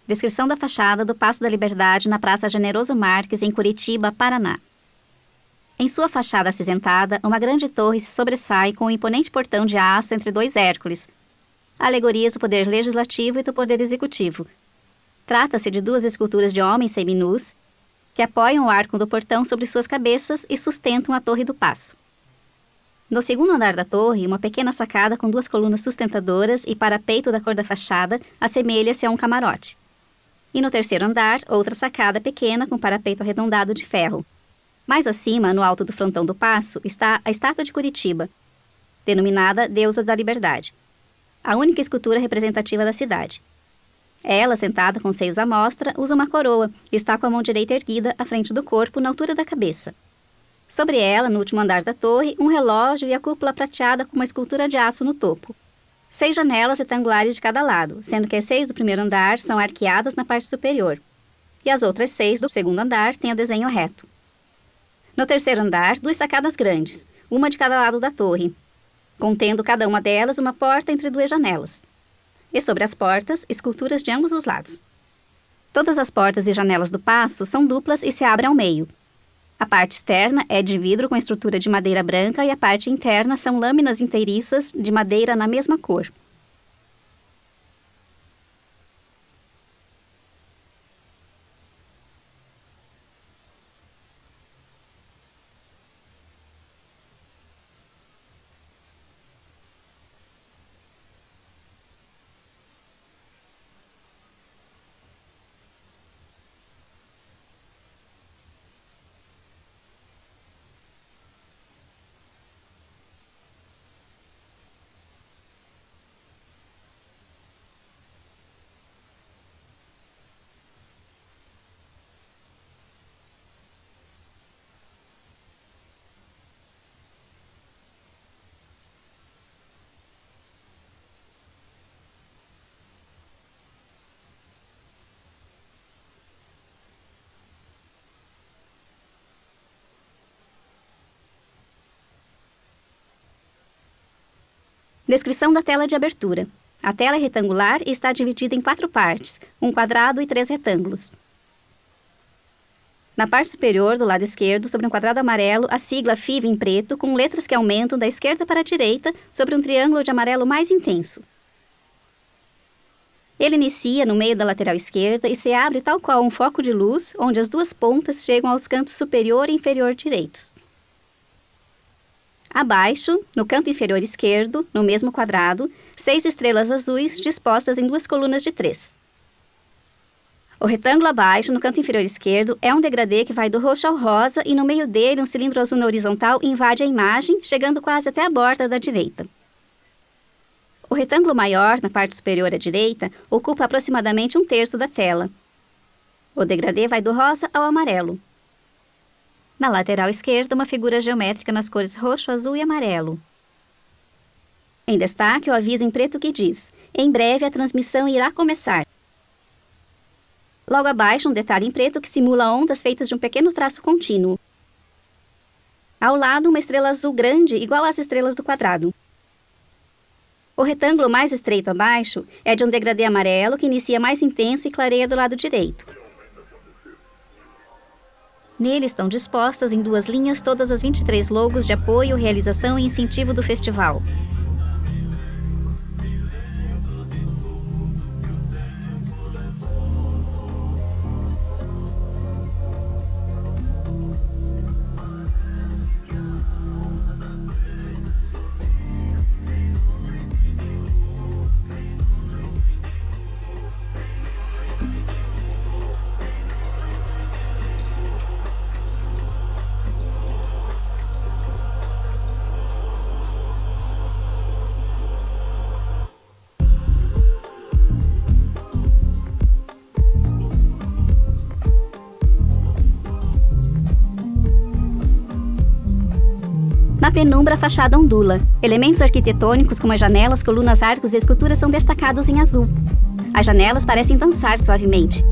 Descrição da fachada do Paço da Liberdade na Praça Generoso Marques, em Curitiba, Paraná. Em sua fachada acinzentada, uma grande torre se sobressai com um imponente portão de aço entre dois Hércules, alegorias do poder legislativo e do poder executivo. Trata-se de duas esculturas de homens seminus que apoiam o arco do portão sobre suas cabeças e sustentam a torre do paço. No segundo andar da torre, uma pequena sacada com duas colunas sustentadoras e parapeito da cor da fachada assemelha-se a um camarote. E no terceiro andar, outra sacada pequena com parapeito arredondado de ferro. Mais acima, no alto do frontão do paço, está a estátua de Curitiba, denominada Deusa da Liberdade, a única escultura representativa da cidade. Ela, sentada com os seios à mostra, usa uma coroa e está com a mão direita erguida à frente do corpo, na altura da cabeça. Sobre ela, no último andar da torre, um relógio e a cúpula prateada com uma escultura de aço no topo. 6 janelas retangulares de cada lado, sendo que as 6 do primeiro andar são arqueadas na parte superior, e as outras 6 do segundo andar têm o desenho reto. No terceiro andar, 2 sacadas grandes, uma de cada lado da torre, contendo cada uma delas uma porta entre 2 janelas. E sobre as portas, esculturas de ambos os lados. Todas as portas e janelas do paço são duplas e se abrem ao meio. A parte externa é de vidro com estrutura de madeira branca e a parte interna são lâminas inteiriças de madeira na mesma cor. Descrição da tela de abertura. A tela é retangular e está dividida em 4 partes, um quadrado e 3 retângulos. Na parte superior, do lado esquerdo, sobre um quadrado amarelo, a sigla FIV em preto, com letras que aumentam da esquerda para a direita, sobre um triângulo de amarelo mais intenso. Ele inicia no meio da lateral esquerda e se abre tal qual um foco de luz, onde as 2 pontas chegam aos cantos superior e inferior direitos. Abaixo, no canto inferior esquerdo, no mesmo quadrado, 6 estrelas azuis dispostas em 2 colunas de 3. O retângulo abaixo, no canto inferior esquerdo, é um degradê que vai do roxo ao rosa e no meio dele um cilindro azul na horizontal invade a imagem, chegando quase até a borda da direita. O retângulo maior, na parte superior à direita, ocupa aproximadamente 1/3 da tela. O degradê vai do rosa ao amarelo. Na lateral esquerda, uma figura geométrica nas cores roxo, azul e amarelo. Em destaque, o aviso em preto que diz: "Em breve a transmissão irá começar". Logo abaixo, um detalhe em preto que simula ondas feitas de um pequeno traço contínuo. Ao lado, uma estrela azul grande, igual às estrelas do quadrado. O retângulo mais estreito abaixo é de um degradê amarelo que inicia mais intenso e clareia do lado direito. Nele estão dispostas em 2 linhas todas as 23 logos de apoio, realização e incentivo do festival. Na penumbra, a fachada ondula. Elementos arquitetônicos como as janelas, colunas, arcos e esculturas são destacados em azul. As janelas parecem dançar suavemente.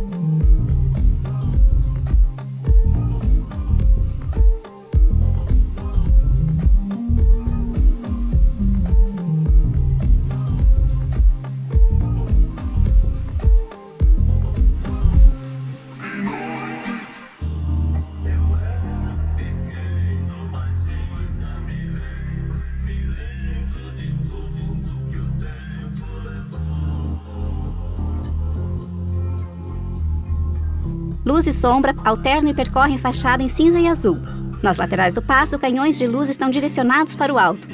Luz e sombra alternam e percorrem a fachada em cinza e azul. Nas laterais do paço, canhões de luz estão direcionados para o alto.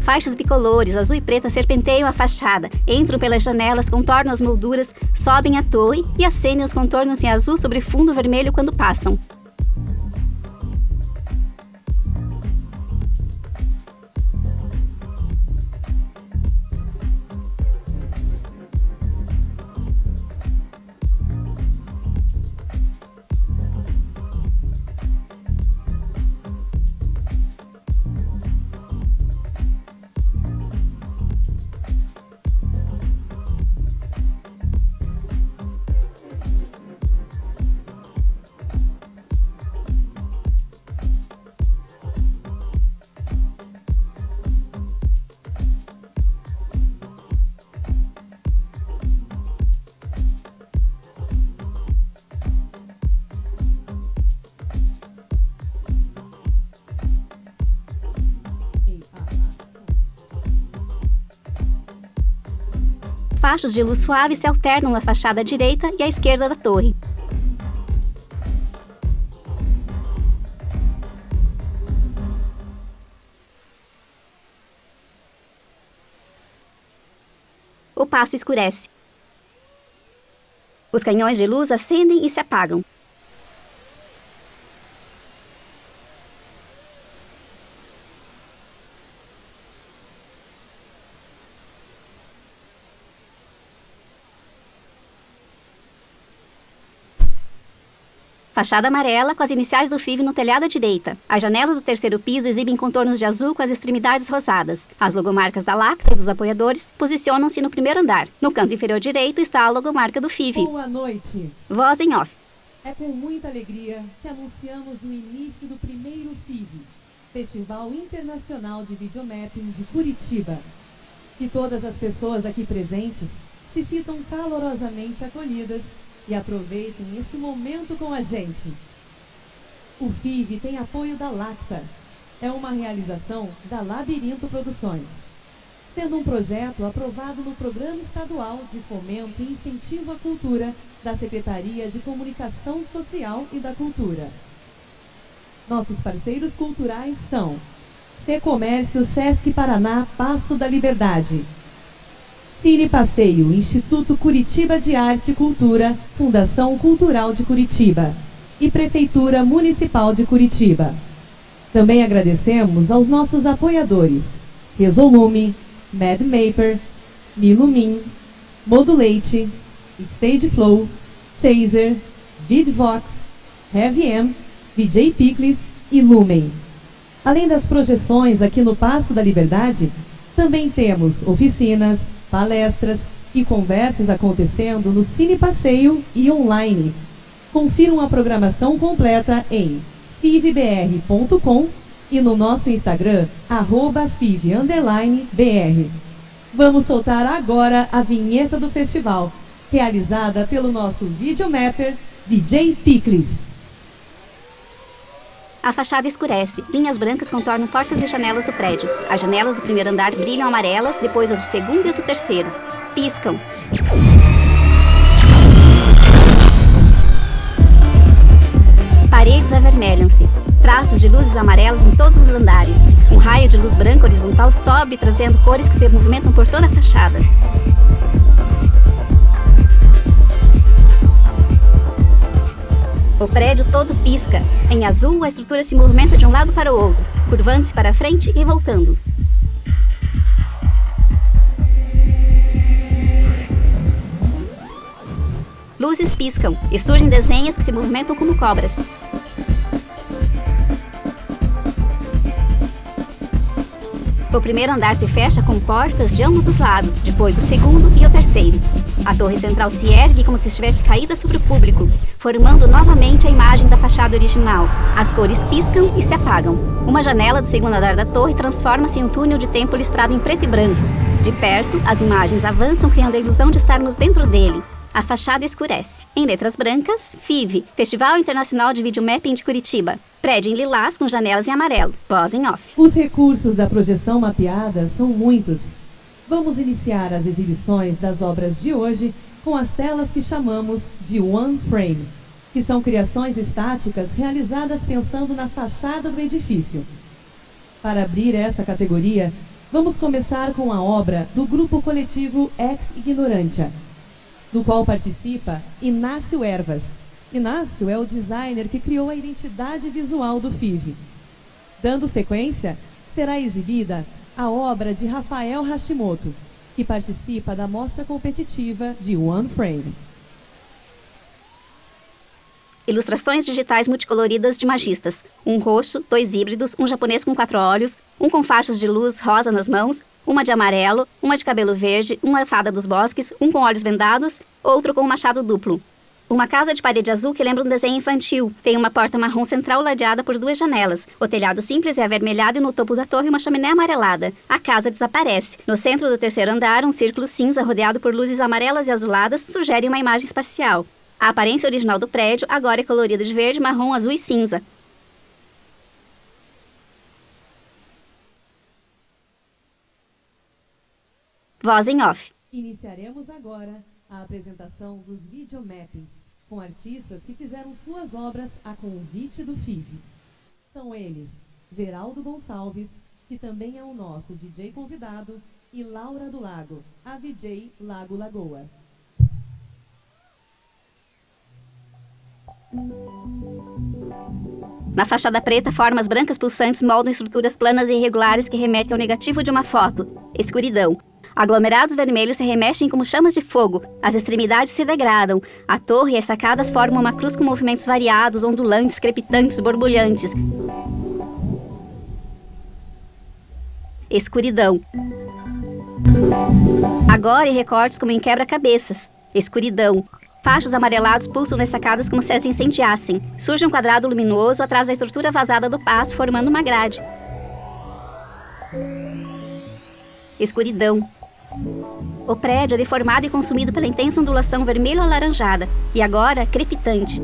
Faixas bicolores, azul e preta, serpenteiam a fachada, entram pelas janelas, contornam as molduras, sobem a torre e acendem os contornos em azul sobre fundo vermelho quando passam. Fachos de luz suave se alternam na fachada direita e à esquerda da torre. O paço escurece. Os canhões de luz acendem e se apagam. Fachada amarela com as iniciais do FIV no telhado à direita. As janelas do terceiro piso exibem contornos de azul com as extremidades rosadas. As logomarcas da Lacta e dos apoiadores posicionam-se no primeiro andar. No canto inferior direito está a logomarca do FIV. Boa noite. Voz em off. É com muita alegria que anunciamos o início do primeiro FIV, Festival Internacional de Videomapping de Curitiba. Que todas as pessoas aqui presentes se sintam calorosamente acolhidas e aproveitem esse momento com a gente. O FIV tem apoio da Lacta. É uma realização da Labirinto Produções, sendo um projeto aprovado no Programa Estadual de Fomento e Incentivo à Cultura da Secretaria de Comunicação Social e da Cultura. Nossos parceiros culturais são Fecomércio Sesc Paraná Paço da Liberdade, Cine Passeio, Instituto Curitiba de Arte e Cultura, Fundação Cultural de Curitiba e Prefeitura Municipal de Curitiba. Também agradecemos aos nossos apoiadores: Resolume, MadMaper, Milumin, Modulate, Stageflow, Chaser, Vidvox, HeavyM, VJ Pickles e Lumen. Além das projeções aqui no Paço da Liberdade, também temos oficinas, palestras e conversas acontecendo no Cine Passeio e online. Confiram a programação completa em fivbr.com e no nosso Instagram, @fiv_br. Vamos soltar agora a vinheta do festival, realizada pelo nosso videomapper, VJ Pickles. A fachada escurece. Linhas brancas contornam portas e janelas do prédio. As janelas do primeiro andar brilham amarelas, depois as do segundo e as do terceiro. Piscam. Paredes avermelham-se. Traços de luzes amarelas em todos os andares. Um raio de luz branca horizontal sobe, trazendo cores que se movimentam por toda a fachada. O prédio todo pisca. Em azul, a estrutura se movimenta de um lado para o outro, curvando-se para frente e voltando. Luzes piscam e surgem desenhos que se movimentam como cobras. O primeiro andar se fecha com portas de ambos os lados, depois o segundo e o terceiro. A torre central se ergue como se estivesse caída sobre o público, formando novamente a imagem da fachada original. As cores piscam e se apagam. Uma janela do segundo andar da torre transforma-se em um túnel de tempo listrado em preto e branco. De perto, as imagens avançam, criando a ilusão de estarmos dentro dele. A fachada escurece. Em letras brancas, FIV, Festival Internacional de Videomapping de Curitiba. Prédio em lilás com janelas em amarelo. Voz em off. Os recursos da projeção mapeada são muitos. Vamos iniciar as exibições das obras de hoje com as telas que chamamos de One Frame, que são criações estáticas realizadas pensando na fachada do edifício. Para abrir essa categoria, vamos começar com a obra do grupo coletivo Ex Ignorantia, do qual participa Inácio Ervas. Inácio é o designer que criou a identidade visual do FIV. Dando sequência, será exibida a obra de Rafael Hashimoto, que participa da mostra competitiva de One Frame. Ilustrações digitais multicoloridas de magistas. Um roxo, 2 híbridos, um japonês com 4 olhos, um com faixas de luz rosa nas mãos, uma de amarelo, uma de cabelo verde, uma fada dos bosques, um com olhos vendados, outro com um machado duplo. Uma casa de parede azul que lembra um desenho infantil. Tem uma porta marrom central ladeada por 2 janelas. O telhado simples é avermelhado e no topo da torre uma chaminé amarelada. A casa desaparece. No centro do 3º andar, um círculo cinza rodeado por luzes amarelas e azuladas sugere uma imagem espacial. A aparência original do prédio agora é colorida de verde, marrom, azul e cinza. Voz em off. Iniciaremos agora a apresentação dos videomappings, com artistas que fizeram suas obras a convite do FIV. São eles Geraldo Gonçalves, que também é o nosso DJ convidado, e Laura do Lago, a VJ Lago Lagoa. Na fachada preta, formas brancas pulsantes moldam estruturas planas e irregulares que remetem ao negativo de uma foto. Escuridão. Aglomerados vermelhos se remexem como chamas de fogo. As extremidades se degradam. A torre e as sacadas formam uma cruz com movimentos variados, ondulantes, crepitantes, borbulhantes. Escuridão. Agora em recortes como em quebra-cabeças. Escuridão. Fachos amarelados pulsam nas sacadas como se as incendiassem. Surge um quadrado luminoso atrás da estrutura vazada do paço, formando uma grade. Escuridão. O prédio é deformado e consumido pela intensa ondulação vermelho-alaranjada, e agora crepitante.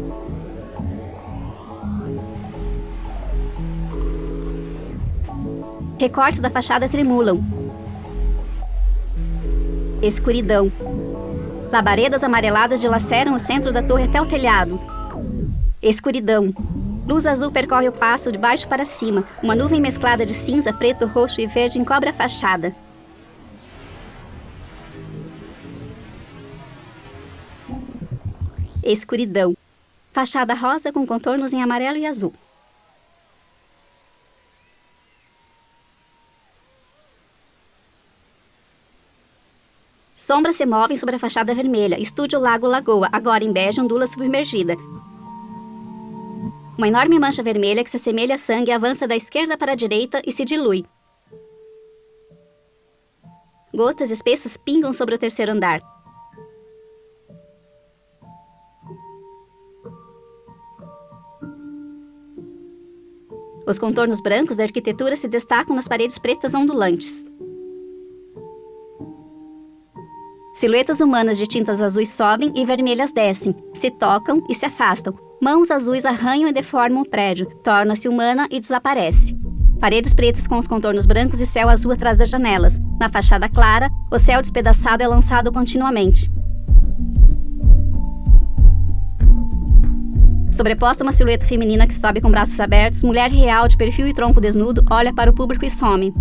Recortes da fachada tremulam. Escuridão. Labaredas amareladas dilaceram o centro da torre até o telhado. Escuridão. Luz azul percorre o paço de baixo para cima. Uma nuvem mesclada de cinza, preto, roxo e verde encobre a fachada. Escuridão. Fachada rosa com contornos em amarelo e azul. Sombras se movem sobre a fachada vermelha. Estúdio Lago Lagoa, agora em bege, ondula submergida. Uma enorme mancha vermelha que se assemelha a sangue avança da esquerda para a direita e se dilui. Gotas espessas pingam sobre o 3º andar. Os contornos brancos da arquitetura se destacam nas paredes pretas ondulantes. Silhuetas humanas de tintas azuis sobem e vermelhas descem, se tocam e se afastam. Mãos azuis arranham e deformam o prédio, torna-se humana e desaparece. Paredes pretas com os contornos brancos e céu azul atrás das janelas. Na fachada clara, o céu despedaçado é lançado continuamente. Sobreposta uma silhueta feminina que sobe com braços abertos, mulher real de perfil e tronco desnudo olha para o público e some.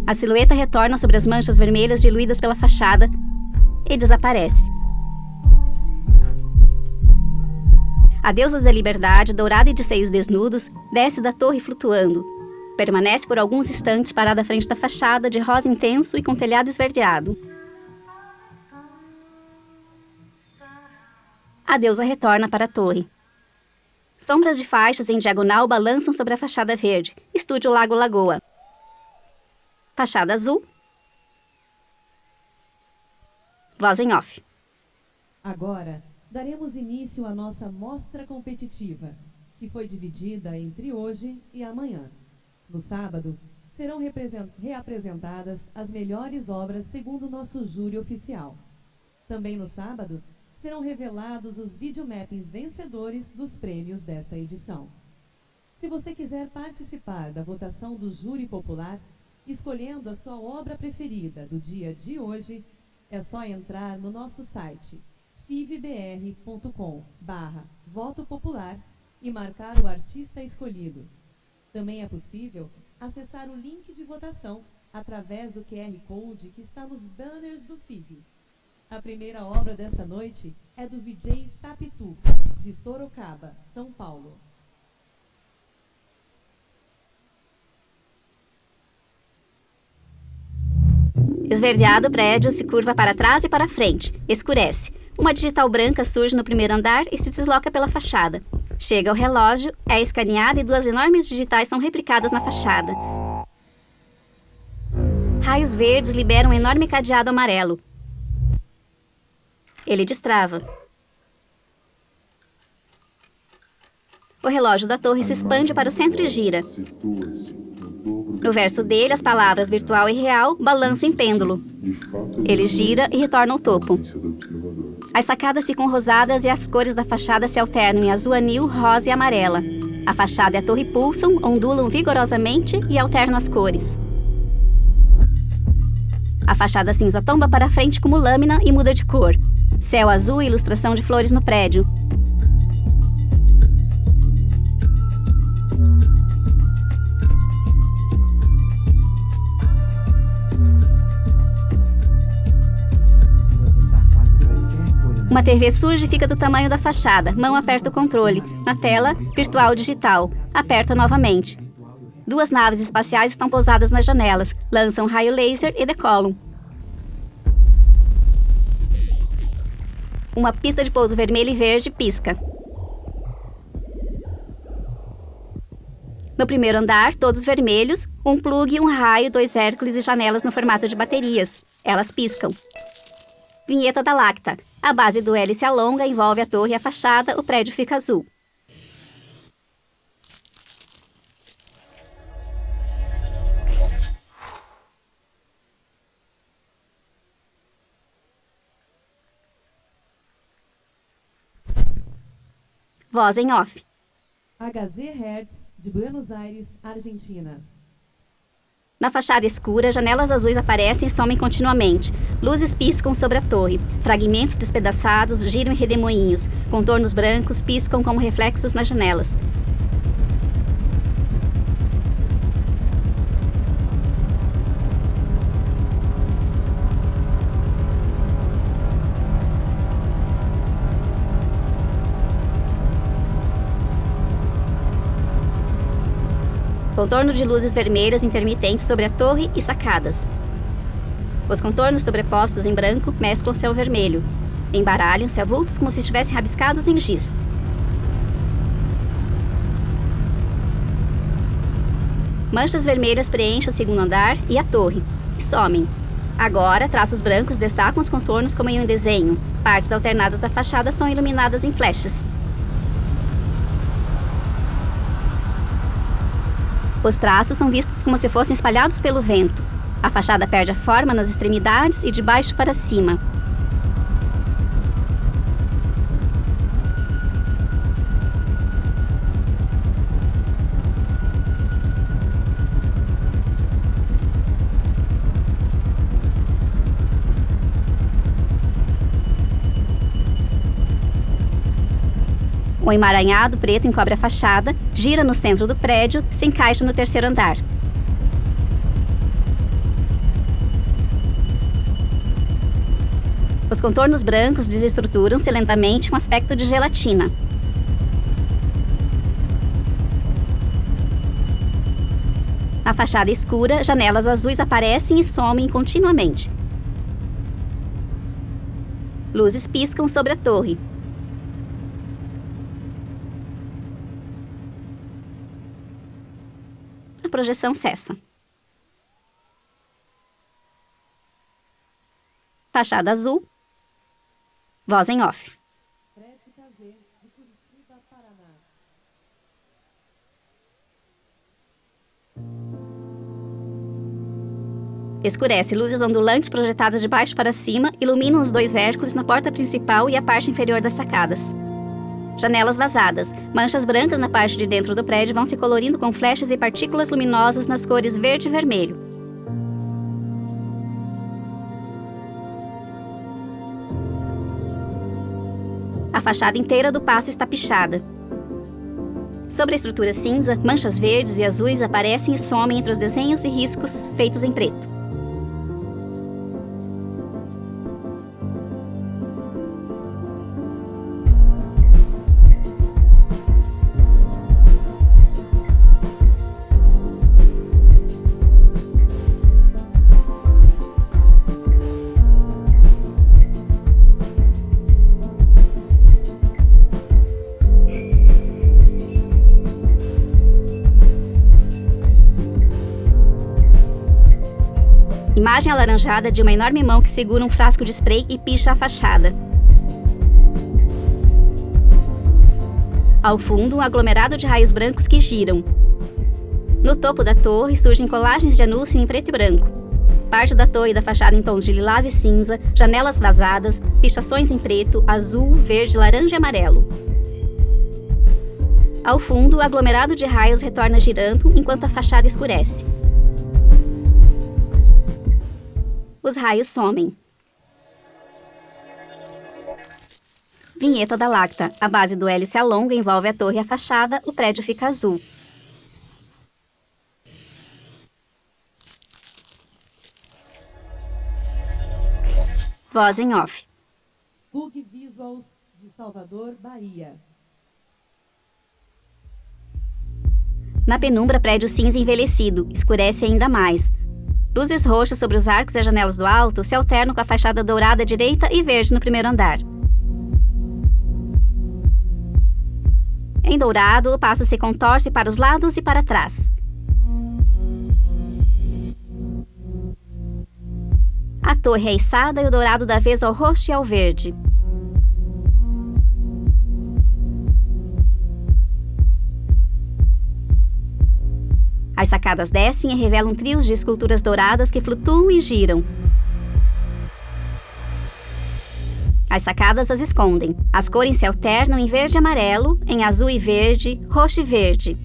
A silhueta retorna sobre as manchas vermelhas diluídas pela fachada e desaparece. A deusa da liberdade, dourada e de seios desnudos, desce da torre flutuando. Permanece por alguns instantes parada à frente da fachada, de rosa intenso e com telhado esverdeado. A deusa retorna para a torre. Sombras de faixas em diagonal balançam sobre a fachada verde. Estúdio Lago Lagoa. Fachada azul. Voz em off. Agora, daremos início à nossa mostra competitiva, que foi dividida entre hoje e amanhã. No sábado, serão reapresentadas as melhores obras segundo o nosso júri oficial. Também no sábado, serão revelados os videomappings vencedores dos prêmios desta edição. Se você quiser participar da votação do júri popular, escolhendo a sua obra preferida do dia de hoje, é só entrar no nosso site fivbr.com/voto popular e marcar o artista escolhido. Também é possível acessar o link de votação através do QR Code que está nos banners do FIV. A primeira obra desta noite é do VJ Sapitu, de Sorocaba, São Paulo. Esverdeado, o prédio se curva para trás e para frente, escurece. Uma digital branca surge no primeiro andar e se desloca pela fachada. Chega ao relógio, é escaneada e 2 enormes digitais são replicadas na fachada. Raios verdes liberam um enorme cadeado amarelo. Ele destrava. O relógio da torre se expande para o centro e gira. No verso dele, as palavras virtual e real balançam em pêndulo. Ele gira e retorna ao topo. As sacadas ficam rosadas e as cores da fachada se alternam em azul anil, rosa e amarela. A fachada e a torre pulsam, ondulam vigorosamente e alternam as cores. A fachada cinza tomba para frente como lâmina e muda de cor. Céu azul e ilustração de flores no prédio. Uma TV surge e fica do tamanho da fachada. Mão aperta o controle. Na tela, virtual digital. Aperta novamente. 2 naves espaciais estão pousadas nas janelas. Lançam raio laser e decolam. Uma pista de pouso vermelha e verde pisca. No primeiro andar, todos vermelhos, um plugue, um raio, 2 Hércules e janelas no formato de baterias. Elas piscam. Vinheta da Lacta. A base do L se alonga, envolve a torre e a fachada, o prédio fica azul. Voz em off. HZ Hertz, de Buenos Aires, Argentina. Na fachada escura, janelas azuis aparecem e somem continuamente. Luzes piscam sobre a torre. Fragmentos despedaçados giram em redemoinhos. Contornos brancos piscam como reflexos nas janelas. Contorno de luzes vermelhas intermitentes sobre a torre e sacadas. Os contornos sobrepostos em branco mesclam-se ao vermelho. Embaralham-se a vultos como se estivessem rabiscados em giz. Manchas vermelhas preenchem o segundo andar e a torre, e somem. Agora, traços brancos destacam os contornos como em um desenho. Partes alternadas da fachada são iluminadas em flashes. Os traços são vistos como se fossem espalhados pelo vento. A fachada perde a forma nas extremidades e de baixo para cima. O emaranhado preto encobre a fachada, gira no centro do prédio, se encaixa no terceiro andar. Os contornos brancos desestruturam-se lentamente com aspecto de gelatina. Na fachada escura, janelas azuis aparecem e somem continuamente. Luzes piscam sobre a torre. A projeção cessa. Fachada azul. Voz em off. de Curitiba, Paraná. Escurece. Luzes ondulantes projetadas de baixo para cima iluminam os 2 Hércules na porta principal e a parte inferior das sacadas. Janelas vazadas. Manchas brancas na parte de dentro do prédio vão se colorindo com flechas e partículas luminosas nas cores verde e vermelho. A fachada inteira do paço está pichada. Sobre a estrutura cinza, manchas verdes e azuis aparecem e somem entre os desenhos e riscos feitos em preto. Imagem alaranjada de uma enorme mão que segura um frasco de spray e picha a fachada. Ao fundo, um aglomerado de raios brancos que giram. No topo da torre surgem colagens de anúncio em preto e branco. Parte da torre e da fachada em tons de lilás e cinza, janelas vazadas, pichações em preto, azul, verde, laranja e amarelo. Ao fundo, o aglomerado de raios retorna girando enquanto a fachada escurece. Os raios somem. Vinheta da Lacta. A base do hélice alonga, envolve a torre e a fachada, o prédio fica azul. Voz em off. Bug Visuals de Salvador, Bahia. Na penumbra, prédio cinza envelhecido, escurece ainda mais. Luzes roxas sobre os arcos e as janelas do alto se alternam com a fachada dourada à direita e verde no primeiro andar. Em dourado, o paço se contorce para os lados e para trás. A torre é içada e o dourado dá vez ao roxo e ao verde. As sacadas descem e revelam trios de esculturas douradas que flutuam e giram. As sacadas as escondem. As cores se alternam em verde e amarelo, em azul e verde, roxo e verde.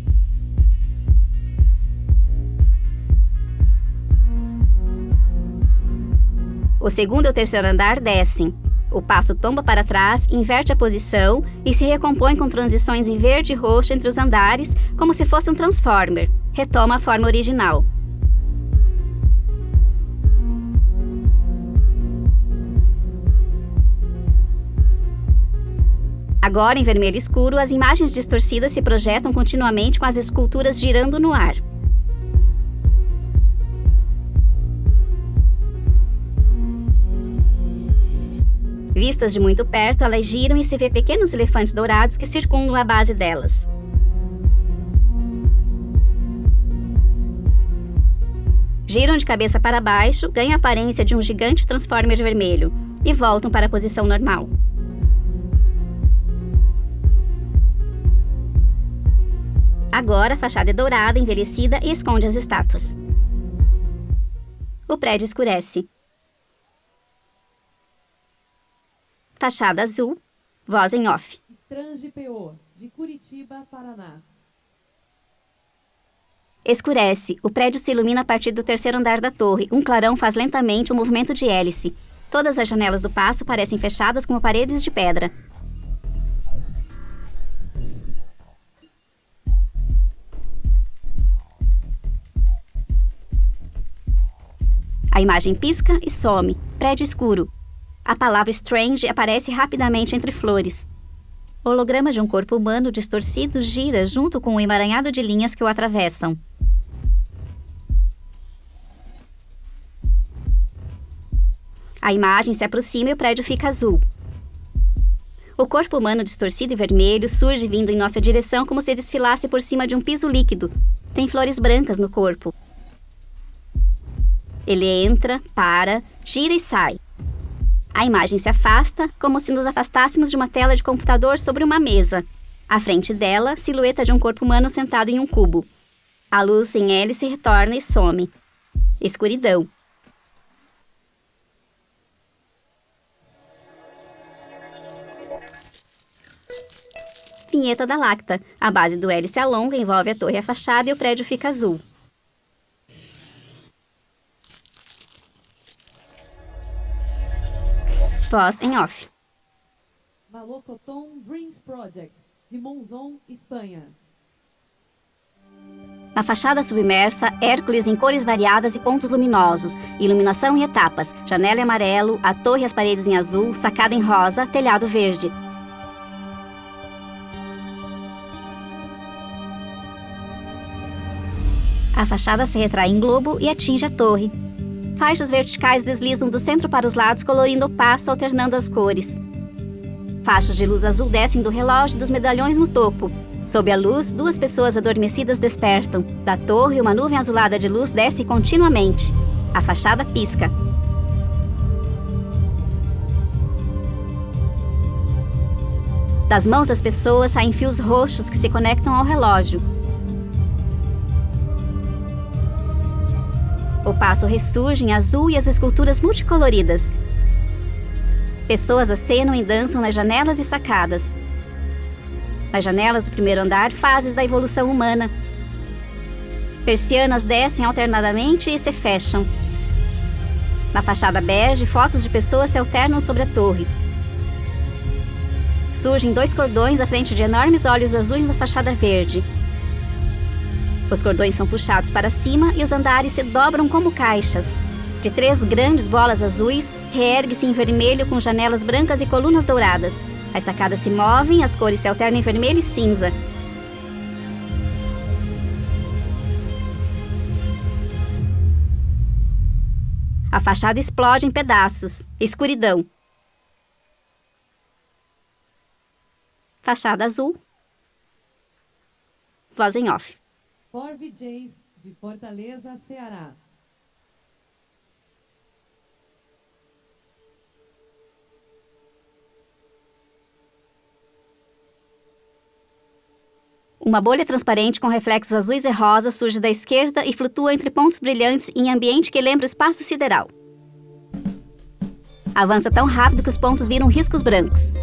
O segundo e o terceiro andar descem. O paço tomba para trás, inverte a posição e se recompõe com transições em verde e roxo entre os andares, como se fosse um transformer. Retoma a forma original. Agora, em vermelho escuro, as imagens distorcidas se projetam continuamente com as esculturas girando no ar. Vistas de muito perto, elas giram e se vê pequenos elefantes dourados que circundam a base delas. Giram de cabeça para baixo, ganham a aparência de um gigante transformer vermelho e voltam para a posição normal. Agora a fachada é dourada, envelhecida e esconde as estátuas. O prédio escurece. Fachada azul, voz em off. Strange PO, de Curitiba, Paraná. Escurece. O prédio se ilumina a partir do terceiro andar da torre. Um clarão faz lentamente um movimento de hélice. Todas as janelas do paço parecem fechadas como paredes de pedra. A imagem pisca e some. Prédio escuro. A palavra Strange aparece rapidamente entre flores. O holograma de um corpo humano distorcido gira junto com o emaranhado de linhas que o atravessam. A imagem se aproxima e o prédio fica azul. O corpo humano distorcido e vermelho surge vindo em nossa direção como se desfilasse por cima de um piso líquido. Tem flores brancas no corpo. Ele entra, para, gira e sai. A imagem se afasta, como se nos afastássemos de uma tela de computador sobre uma mesa. À frente dela, silhueta de um corpo humano sentado em um cubo. A luz em hélice retorna e some. Escuridão. vinheta da Lacta. A base do L se alonga, envolve a torre e a fachada e o prédio fica azul. Voz em off. Malocoton Dreams Project, de Monzón, Espanha. Na fachada submersa, Hércules em cores variadas e pontos luminosos, iluminação em etapas, janela em amarelo, a torre e as paredes em azul, sacada em rosa, telhado verde. A fachada se retrai em globo e atinge a torre. Faixas verticais deslizam do centro para os lados, colorindo o passo, alternando as cores. Faixas de luz azul descem do relógio e dos medalhões no topo. Sob a luz, 2 pessoas adormecidas despertam. Da torre, uma nuvem azulada de luz desce continuamente. A fachada pisca. Das mãos das pessoas saem fios roxos que se conectam ao relógio. O passo ressurge em azul e as esculturas multicoloridas. Pessoas acenam e dançam nas janelas e sacadas. Nas janelas do primeiro andar, fases da evolução humana. Persianas descem alternadamente e se fecham. Na fachada bege, fotos de pessoas se alternam sobre a torre. Surgem 2 cordões à frente de enormes olhos azuis na fachada verde. Os cordões são puxados para cima e os andares se dobram como caixas. De 3 grandes bolas azuis, reergue-se em vermelho com janelas brancas e colunas douradas. As sacadas se movem, as cores se alternam em vermelho e cinza. A fachada explode em pedaços. Escuridão. Fachada azul. Voz em off. 4 VJs, de Fortaleza, Ceará. Uma bolha transparente com reflexos azuis e rosas surge da esquerda e flutua entre pontos brilhantes em ambiente que lembra o espaço sideral. Avança tão rápido que os pontos viram riscos brancos.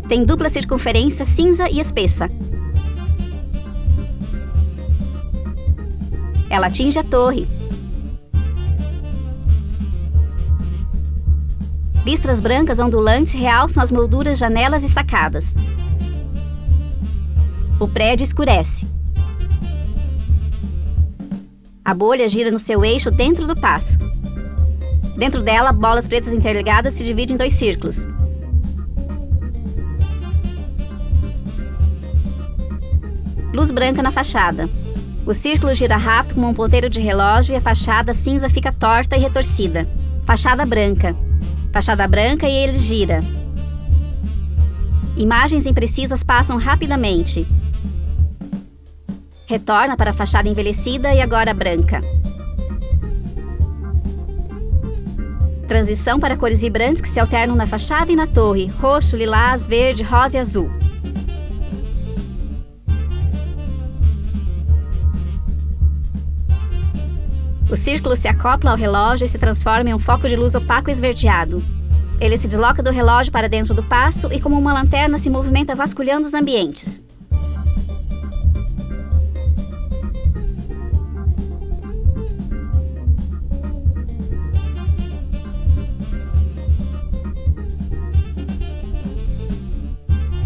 Tem dupla circunferência cinza e espessa. Ela atinge a torre. Listras brancas ondulantes realçam as molduras, janelas e sacadas. O prédio escurece. A bolha gira no seu eixo dentro do passo. Dentro dela, bolas pretas interligadas se dividem em 2 círculos. Luz branca na fachada. O círculo gira rápido como um ponteiro de relógio e a fachada cinza fica torta e retorcida. Fachada branca. Fachada branca e ele gira. Imagens imprecisas passam rapidamente. Retorna para a fachada envelhecida e agora branca. Transição para cores vibrantes que se alternam na fachada e na torre: roxo, lilás, verde, rosa e azul. O círculo se acopla ao relógio e se transforma em um foco de luz opaco esverdeado. Ele se desloca do relógio para dentro do passo e, como uma lanterna, se movimenta vasculhando os ambientes.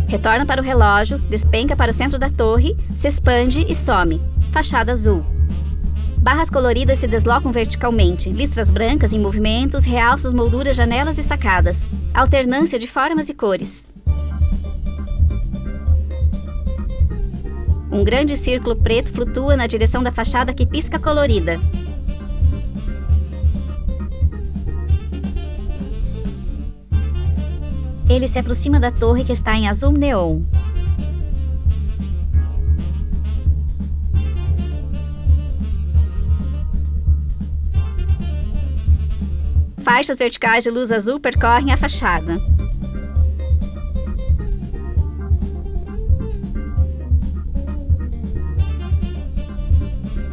Retorna para o relógio, despenca para o centro da torre, se expande e some. Fachada azul. Barras coloridas se deslocam verticalmente, listras brancas em movimentos realçam as molduras, janelas e sacadas. Alternância de formas e cores. Um grande círculo preto flutua na direção da fachada que pisca colorida. Ele se aproxima da torre que está em azul neon. Faixas verticais de luz azul percorrem a fachada.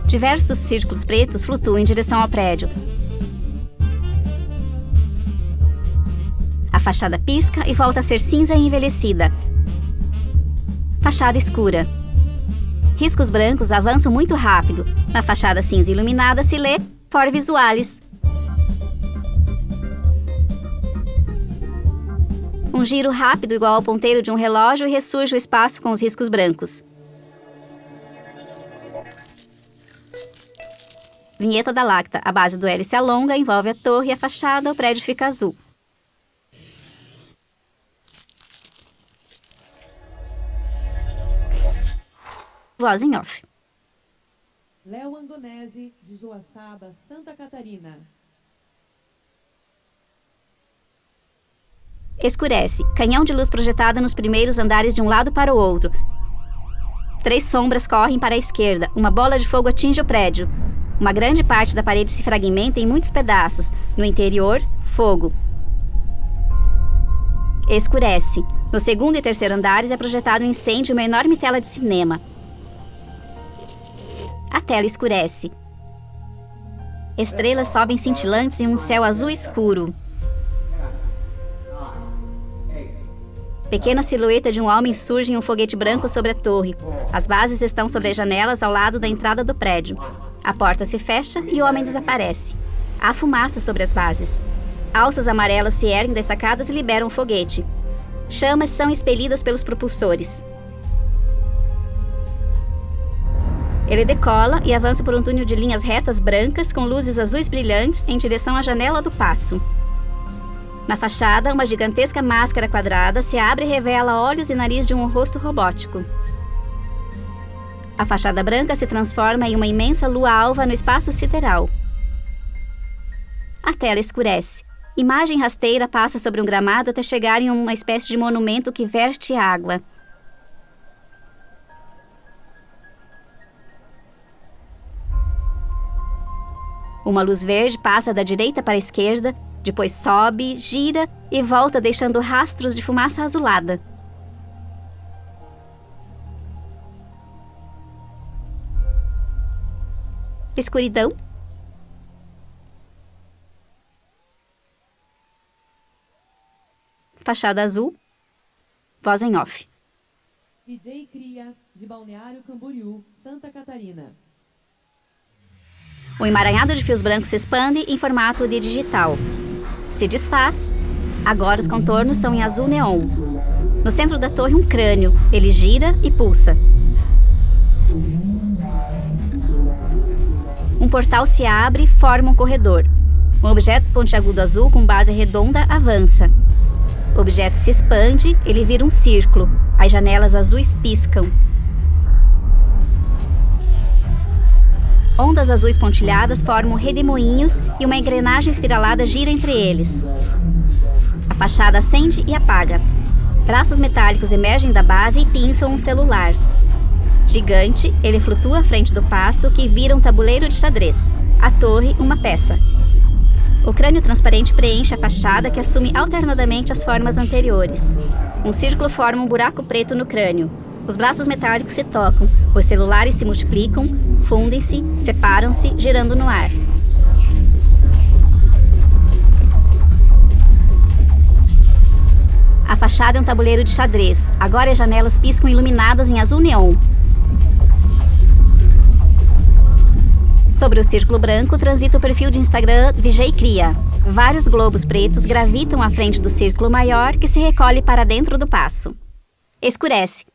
Diversos círculos pretos flutuam em direção ao prédio. A fachada pisca e volta a ser cinza e envelhecida. fachada escura. Riscos brancos avançam muito rápido. Na fachada cinza iluminada se lê For Visualis. Um giro rápido igual ao ponteiro de um relógio e ressurge o espaço com os riscos brancos. Vinheta da Lacta. A base do L se alonga, envolve a torre e a fachada, o prédio fica azul. Voz em off. Léo Angonese, de Joaçaba, Santa Catarina. Escurece. Canhão de luz projetada nos primeiros andares de um lado para o outro. 3 sombras correm para a esquerda. Uma bola de fogo atinge o prédio. Uma grande parte da parede se fragmenta em muitos pedaços. No interior, fogo. Escurece. No segundo e terceiro andares é projetado um incêndio e uma enorme tela de cinema. A tela escurece. Estrelas sobem cintilantes em um céu azul escuro. Pequena silhueta de um homem surge em um foguete branco sobre a torre. As bases estão sobre as janelas ao lado da entrada do prédio. A porta se fecha e o homem desaparece. Há fumaça sobre as bases. Alças amarelas se erguem das sacadas e liberam o foguete. Chamas são expelidas pelos propulsores. Ele decola e avança por um túnel de linhas retas brancas com luzes azuis brilhantes em direção à janela do paço. Na fachada, uma gigantesca máscara quadrada se abre e revela olhos e nariz de um rosto robótico. A fachada branca se transforma em uma imensa lua alva no espaço sideral. A tela escurece. Imagem rasteira passa sobre um gramado até chegar em uma espécie de monumento que verte água. Uma luz verde passa da direita para a esquerda, depois sobe, gira e volta deixando rastros de fumaça azulada. Escuridão. Fachada azul. Voz em off. DJ Cria, de Balneário Camboriú, Santa Catarina. O emaranhado de fios brancos se expande em formato de digital. Se desfaz. Agora os contornos são em azul neon. No centro da torre, um crânio. Ele gira e pulsa. Um portal se abre e forma um corredor. Um objeto pontiagudo azul com base redonda avança. O objeto se expande, ele vira um círculo. As janelas azuis piscam. Ondas azuis pontilhadas formam redemoinhos e uma engrenagem espiralada gira entre eles. A fachada acende e apaga. Braços metálicos emergem da base e pinçam um celular. Gigante, ele flutua à frente do paço, que vira um tabuleiro de xadrez. A torre, uma peça. O crânio transparente preenche a fachada, que assume alternadamente as formas anteriores. Um círculo forma um buraco preto no crânio. Os braços metálicos se tocam, os celulares se multiplicam, fundem-se, separam-se, girando no ar. A fachada é um tabuleiro de xadrez. Agora as janelas piscam iluminadas em azul neon. Sobre o círculo branco transita o perfil de Instagram DJ Cria. Vários globos pretos gravitam à frente do círculo maior, que se recolhe para dentro do paço. Escurece.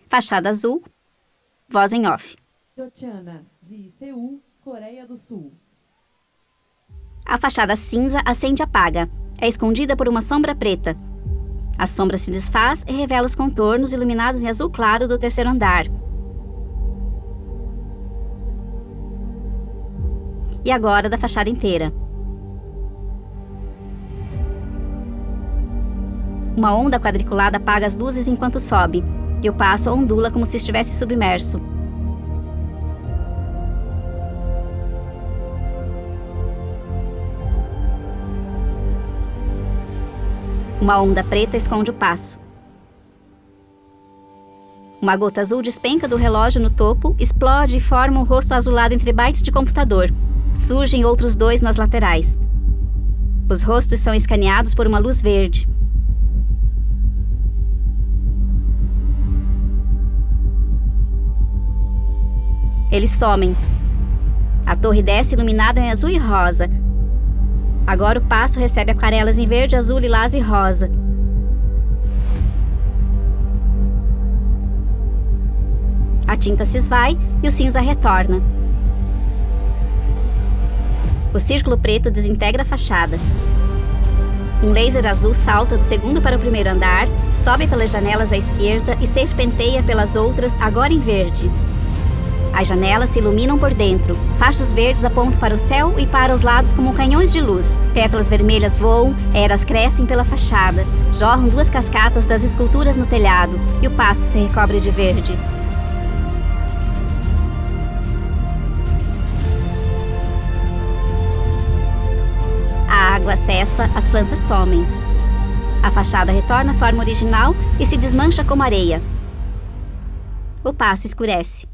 Fachada azul. Voz em off. Jotiana, de Seul, Coreia do Sul. A fachada cinza acende e apaga. É escondida por uma sombra preta. A sombra se desfaz e revela os contornos iluminados em azul claro do terceiro andar. E agora da fachada inteira. Uma onda quadriculada apaga as luzes enquanto sobe, e o paço ondula como se estivesse submerso. Uma onda preta esconde o paço. Uma gota azul despenca do relógio no topo, explode e forma um rosto azulado entre bytes de computador. Surgem outros 2 nas laterais. Os rostos são escaneados por uma luz verde. Eles somem. A torre desce iluminada em azul e rosa. Agora o paço recebe aquarelas em verde, azul, lilás e rosa. A tinta se esvai e o cinza retorna. O círculo preto desintegra a fachada. Um laser azul salta do segundo para o primeiro andar, sobe pelas janelas à esquerda e serpenteia pelas outras, agora em verde. As janelas se iluminam por dentro. Fachos verdes apontam para o céu e para os lados como canhões de luz. Pétalas vermelhas voam, eras crescem pela fachada. Jorram 2 cascatas das esculturas no telhado e o paço se recobre de verde. A água cessa, as plantas somem. A fachada retorna à forma original e se desmancha como areia. O paço escurece.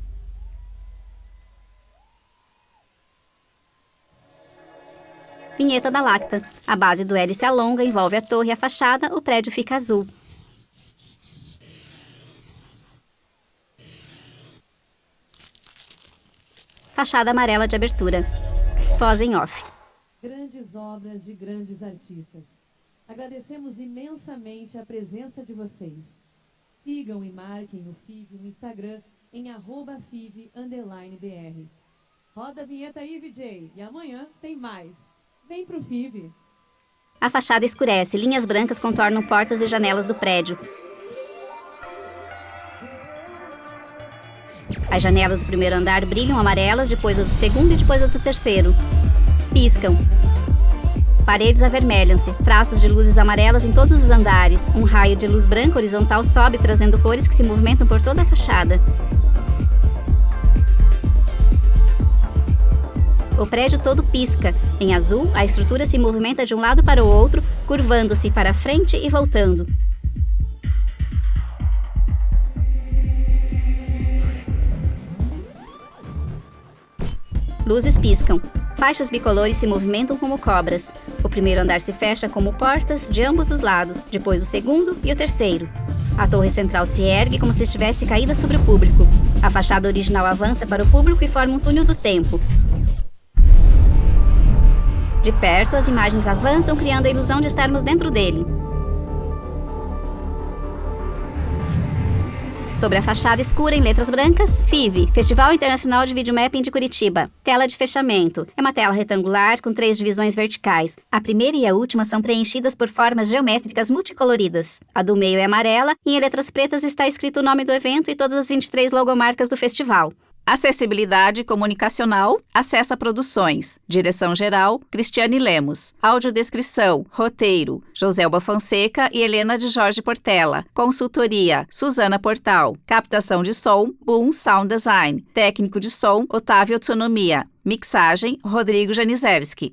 Vinheta da Lacta. A base do L se alonga, envolve a torre e a fachada, o prédio fica azul. Fachada amarela de abertura. Pós em off. Grandes obras de grandes artistas. Agradecemos imensamente a presença de vocês. Sigam e marquem o FIV no Instagram em @FIV_BR. Roda a vinheta aí, VJ. E amanhã tem mais. Vem pro FIV. A fachada escurece, linhas brancas contornam portas e janelas do prédio. As janelas do primeiro andar brilham amarelas, depois as do segundo e depois as do terceiro. Piscam. Paredes avermelham-se, traços de luzes amarelas em todos os andares. Um raio de luz branca horizontal sobe, trazendo cores que se movimentam por toda a fachada. O prédio todo pisca. Em azul, a estrutura se movimenta de um lado para o outro, curvando-se para frente e voltando. Luzes piscam. Faixas bicolores se movimentam como cobras. O primeiro andar se fecha como portas de ambos os lados, depois o segundo e o terceiro. A torre central se ergue como se estivesse caída sobre o público. A fachada original avança para o público e forma um túnel do tempo. De perto, as imagens avançam, criando a ilusão de estarmos dentro dele. Sobre a fachada escura, em letras brancas, FIV, Festival Internacional de Videomapping de Curitiba. Tela de fechamento. É uma tela retangular com 3 divisões verticais. A primeira e a última são preenchidas por formas geométricas multicoloridas. A do meio é amarela e em letras pretas está escrito o nome do evento e todas as 23 logomarcas do festival. Acessibilidade comunicacional, Acessa Produções. Direção-geral, Cristiane Lemos. Audiodescrição, roteiro, Joselba Fonseca e Helena de Jorge Portela. Consultoria, Suzana Portal. Captação de som, Boom Sound Design. Técnico de som, Otávio Tsunomiya. Mixagem, Rodrigo Janizewski.